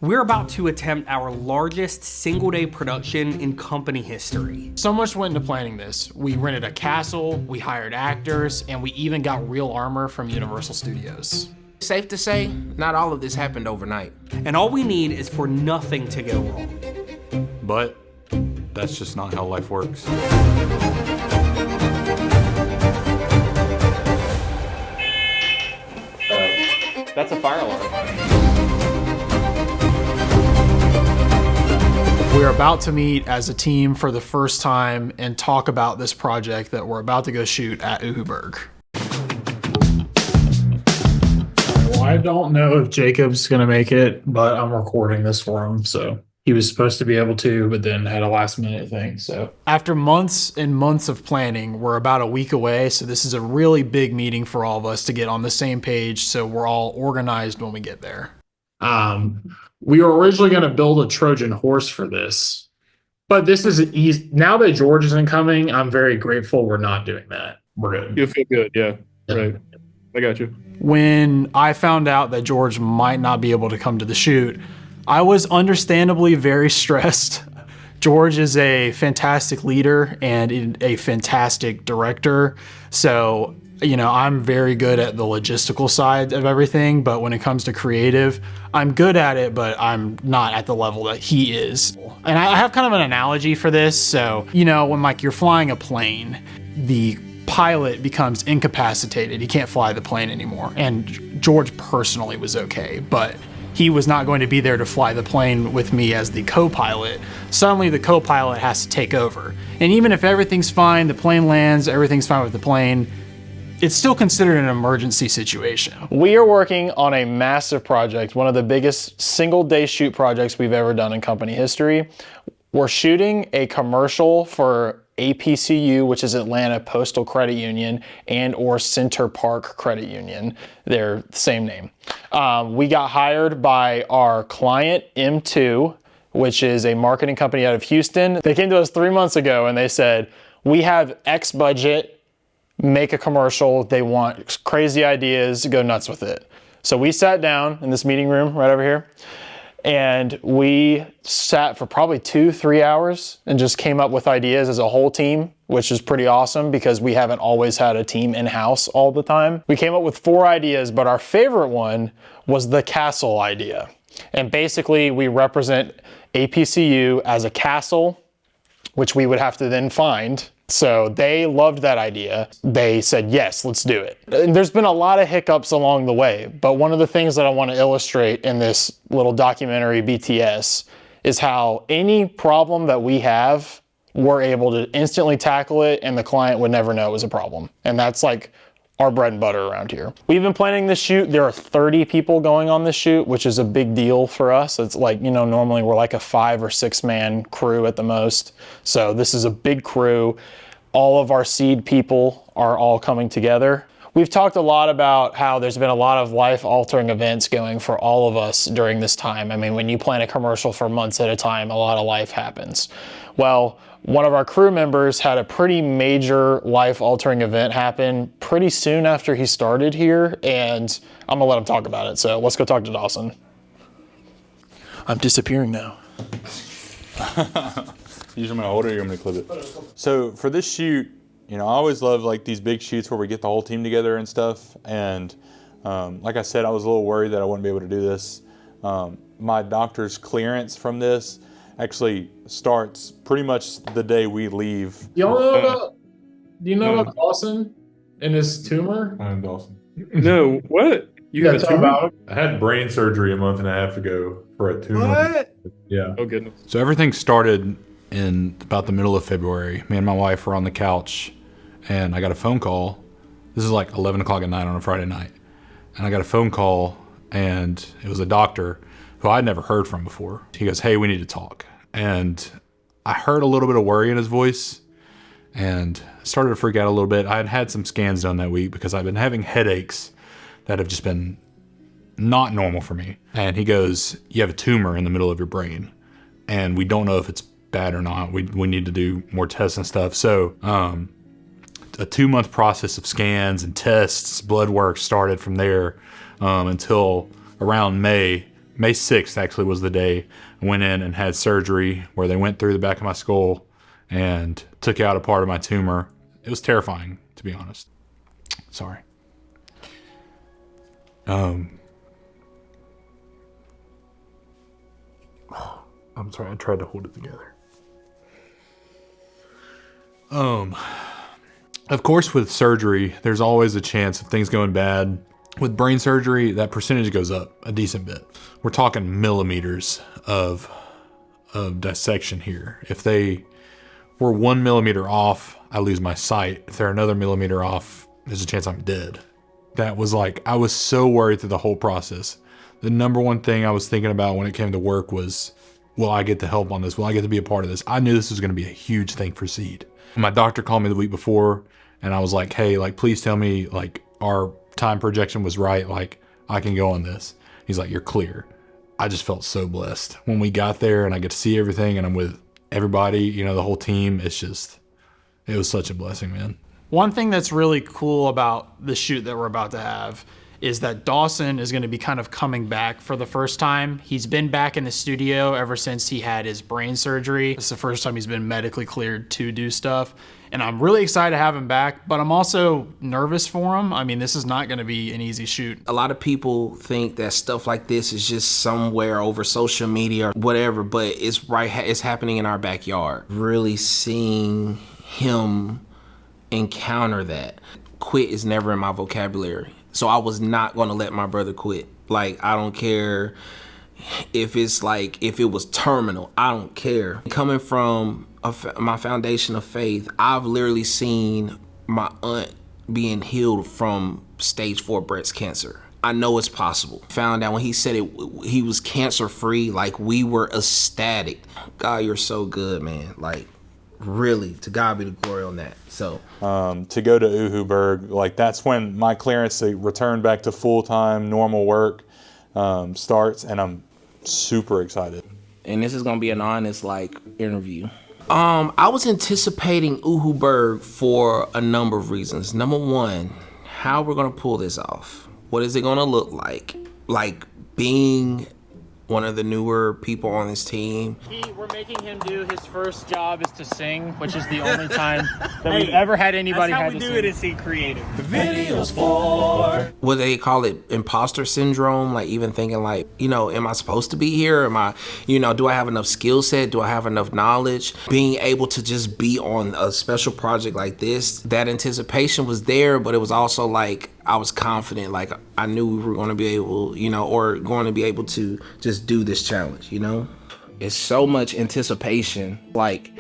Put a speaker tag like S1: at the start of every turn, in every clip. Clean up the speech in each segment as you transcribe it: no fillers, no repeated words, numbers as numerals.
S1: We're about to attempt our largest single-day production in company history.
S2: So much went into planning this. We rented a castle, we hired actors, and we even got real armor from Universal Studios.
S3: Safe to say, not all of this happened overnight.
S1: And all we need is for nothing to go wrong.
S4: But that's just not how life works.
S5: That's a fire alarm.
S2: We're about to meet as a team for the first time and talk about this project that we're about to go shoot at Uhuburg. Well, I don't know if Jacob's gonna make it, but I'm recording this for him, so he was supposed to be able to, but then had a last minute thing. So after months and months of planning, we're about a week away. So this is a really big meeting for all of us to get on the same page, so we're all organized when we get there. We were originally going to build a Trojan horse for this, but this is easy. Now that George isn't coming, I'm very grateful we're not doing that. We're good.
S6: You'll feel good, yeah. Right. I got you.
S2: When I found out that George might not be able to come to the shoot, I was understandably very stressed. George is a fantastic leader and a fantastic director. So, you know, I'm very good at the logistical side of everything, but when it comes to creative, I'm good at it, but I'm not at the level that he is. And I have kind of an analogy for this. So, you know, when like you're flying a plane, the pilot becomes incapacitated. He can't fly the plane anymore. And George personally was okay, but he was not going to be there to fly the plane with me as the co-pilot. Suddenly the co-pilot has to take over. And even if everything's fine, the plane lands, everything's fine with the plane, it's still considered an emergency situation. We are working on a massive project, one of the biggest single day shoot projects we've ever done in company history. We're shooting a commercial for APCU, which is Atlanta Postal Credit Union, and or Center Park Credit Union. They're the same name. We got hired by our client, M2, which is a marketing company out of Houston. They came to us 3 months ago and they said, we have X budget, make a commercial. They want crazy ideas, go nuts with it. So we sat down in this meeting room right over here, and we sat for probably 2-3 hours and just came up with ideas as a whole team, which is pretty awesome because we haven't always had a team in-house all the time. We came up with 4 ideas, but our favorite one was the castle idea. And basically we represent APCU as a castle, which we would have to then find. So they loved that idea. They said, yes, let's do it. And there's been a lot of hiccups along the way, but one of the things that I want to illustrate in this little documentary BTS is how any problem that we have, we're able to instantly tackle it and the client would never know it was a problem. And that's like our bread and butter around here. We've been planning this shoot. There are 30 people going on this shoot, which is a big deal for us. It's like, you know, normally we're like a 5 or 6 man crew at the most. So this is a big crew. All of our seed people are all coming together. We've talked a lot about how there's been a lot of life-altering events going for all of us during this time. I mean, when you plan a commercial for months at a time, a lot of life happens. Well, one of our crew members had a pretty major life-altering event happen pretty soon after he started here, and I'm gonna let him talk about it. So let's go talk to Dawson. I'm disappearing now.
S4: Usually I'm gonna hold it or you're gonna clip it. So for this shoot, you know, I always love like these big shoots where we get the whole team together and stuff. And like I said, I was a little worried that I wouldn't be able to do this. My doctor's clearance from this actually starts pretty much the day we leave.
S2: Y'all know about, do you know about Dawson and his tumor?
S6: I'm Dawson. No, what? You got a tumor?
S7: I had brain surgery a month and a half ago for a tumor.
S6: What?
S7: Yeah.
S6: Oh, goodness.
S4: So everything started in about the middle of February. Me and my wife were on the couch and I got a phone call. This is like 11 o'clock at night on a Friday night. And I got a phone call and it was a doctor who I'd never heard from before. He goes, hey, we need to talk. And I heard a little bit of worry in his voice and started to freak out a little bit. I had had some scans done that week because I've been having headaches that have just been not normal for me. And he goes, you have a tumor in the middle of your brain and we don't know if it's bad or not. We need to do more tests and stuff. So a 2-month process of scans and tests, blood work started from there until around May May 6th actually was the day I went in and had surgery where they went through the back of my skull and took out a part of my tumor. It was terrifying, to be honest. Sorry. I'm sorry, I tried to hold it together. Of course, with surgery, there's always a chance of things going bad. With brain surgery, that percentage goes up a decent bit. We're talking millimeters of dissection here. If they were 1 millimeter off, I lose my sight. If they're another millimeter off, there's a chance I'm dead. That was like, I was so worried through the whole process. The number one thing I was thinking about when it came to work was, will I get to help on this? Will I get to be a part of this? I knew this was going to be a huge thing for Seed. My doctor called me the week before and I was like, hey, like, please tell me like our time projection was right. Like I can go on this. He's like, you're clear. I just felt so blessed when we got there and I get to see everything and I'm with everybody, you know, the whole team. It's just, it was such a blessing, man.
S2: One thing that's really cool about the shoot that we're about to have is that Dawson is going to be kind of coming back for the first time. He's been back in the studio ever since he had his brain surgery. It's the first time he's been medically cleared to do stuff. And I'm really excited to have him back, but I'm also nervous for him. I mean, this is not going to be an easy shoot.
S3: A lot of people think that stuff like this is just somewhere over social media or whatever, but it's happening in our backyard. Really seeing him encounter that. Quit is never in my vocabulary. So I was not going to let my brother quit. Like, I don't care if it's like, if it was terminal, I don't care. Coming from my foundation of faith, I've literally seen my aunt being healed from stage 4 breast cancer. I know it's possible. Found out when he said he was cancer free, like we were ecstatic. God, you're so good, man. Like, really, to God be the glory on that. So
S8: to go to Uhuburg, like that's when my clearance to return back to full-time normal work starts, and I'm super excited.
S3: And this is gonna be an honest like interview. I was anticipating Uhuburg for a number of reasons. Number one, how we're gonna pull this off. What is it gonna look like? Like being one of the newer people on this team.
S9: We're making him do his first job is to sing, which is the only time that we've ever had anybody have to sing. That's how we do it, is see creative.
S10: Videos for
S3: What they call it, imposter syndrome, like even thinking like, you know, am I supposed to be here? Am I, you know, do I have enough skill set? Do I have enough knowledge? Being able to just be on a special project like this, that anticipation was there, but it was also like, I was confident, like I knew we were going to be able, you know, or going to be able to just do this challenge, you know? It's so much anticipation, like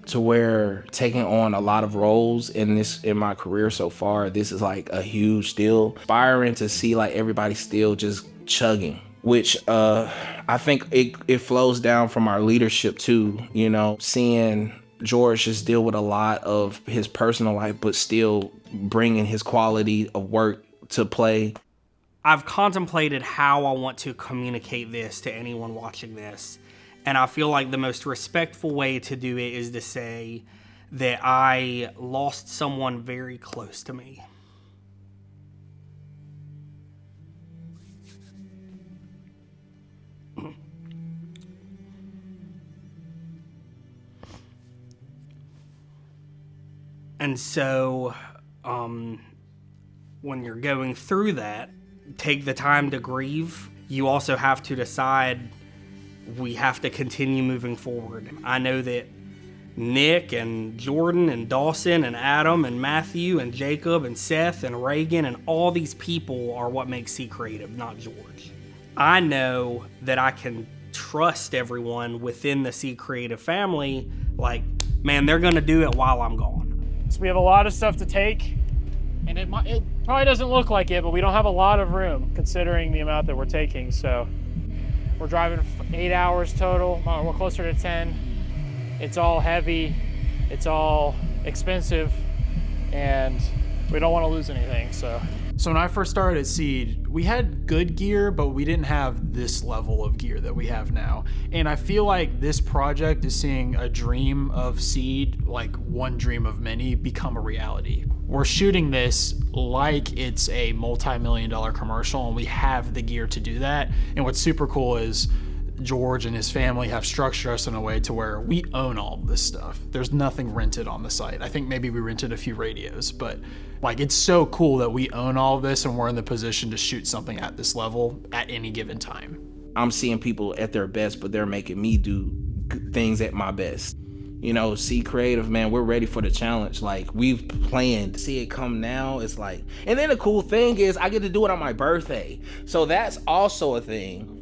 S3: to where taking on a lot of roles in my career so far, this is like a huge deal. Inspiring to see like everybody still just chugging, which I think it flows down from our leadership too, you know, seeing George just deal with a lot of his personal life, but still bringing his quality of work to play.
S1: I've contemplated how I want to communicate this to anyone watching this, and I feel like the most respectful way to do it is to say that I lost someone very close to me. And so, when you're going through that, take the time to grieve. You also have to decide we have to continue moving forward. I know that Nick and Jordan and Dawson and Adam and Matthew and Jacob and Seth and Reagan and all these people are what makes C Creative, not George. I know that I can trust everyone within the C Creative family. Like, man, they're gonna do it while I'm gone.
S9: So we have a lot of stuff to take, and it probably doesn't look like it, but we don't have a lot of room considering the amount that we're taking. So we're driving 8 hours total. We're closer to 10. It's all heavy, it's all expensive, and we don't want to lose anything. So
S2: when I first started at Seed, we had good gear, but we didn't have this level of gear that we have now. And I feel like this project is seeing a dream of Seed, like one dream of many, become a reality. we're shooting this like it's a multi-million-dollar commercial, and we have the gear to do that. And what's super cool is George and his family have structured us in a way to where we own all of this stuff. There's nothing rented on the site. I think maybe we rented a few radios, but like, it's so cool that we own all of this and we're in the position to shoot something at this level at any given time.
S3: I'm seeing people at their best, but they're making me do things at my best. You know, see Creative, man, we're ready for the challenge. Like, we've planned. See it come now, it's like, and then the cool thing is I get to do it on my birthday. So that's also a thing.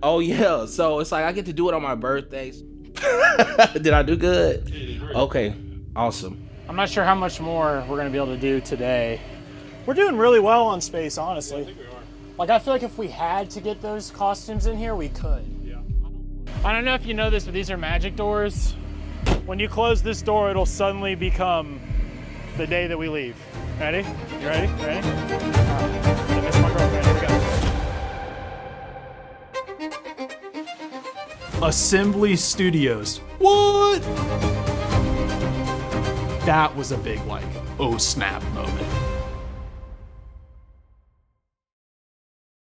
S3: Oh yeah, so it's like I get to do it on my birthdays. Did I do good? Okay, awesome.
S9: I'm not sure how much more we're gonna be able to do today. We're doing really well on space, honestly. I think we are. Like, I feel like if we had to get those costumes in here, we could. Yeah. I don't know if you know this, but these are magic doors. When you close this door, it'll suddenly become the day that we leave. Ready? You ready? Ready? All right. Miss my girlfriend. Here we go.
S2: Assembly Studios. What? That was a big, like, oh snap moment.